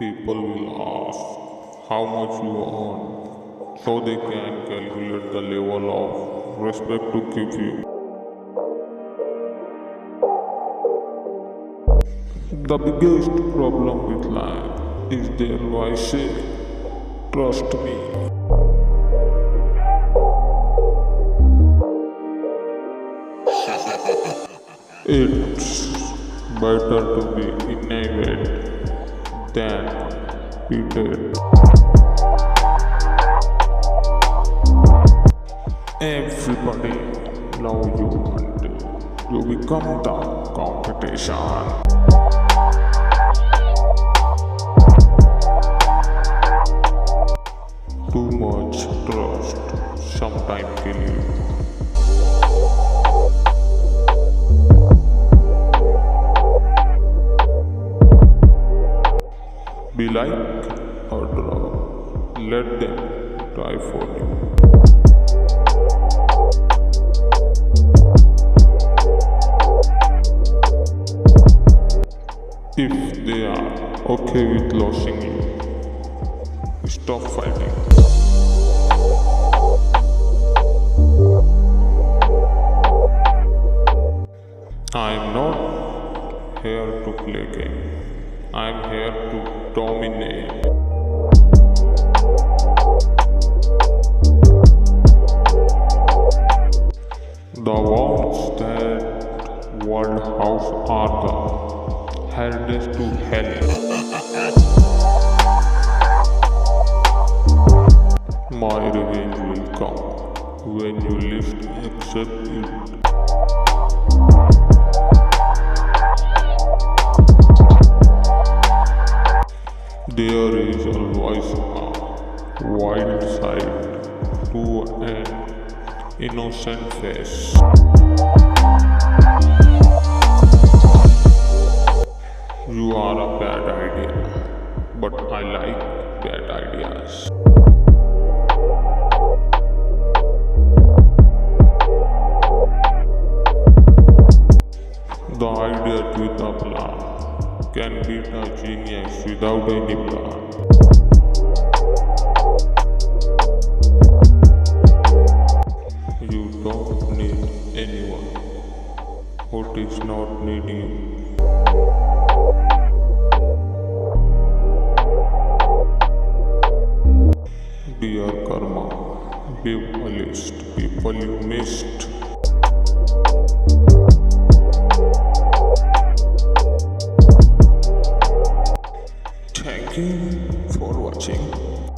People will ask how much you earn so they can calculate the level of respect to give you. The biggest problem with life is their voices. Trust me. It's better to be innovative than be dead. Everybody love you until you become the competition. Too much trust sometimes kill you. Be like a drug, let them try for you. If they are okay with losing you, stop fighting. I am not here to play game. I am here to dominate. The ones that world house are the hardest to hell. My revenge will come when you least accept it. There is always a wild side to an innocent face. You are a bad idea, but I like bad ideas. The idiot with a plan can beat a genius without any plan. You don't need anyone who does not need you. Dear karma, give a list people you missed. Thank you for watching.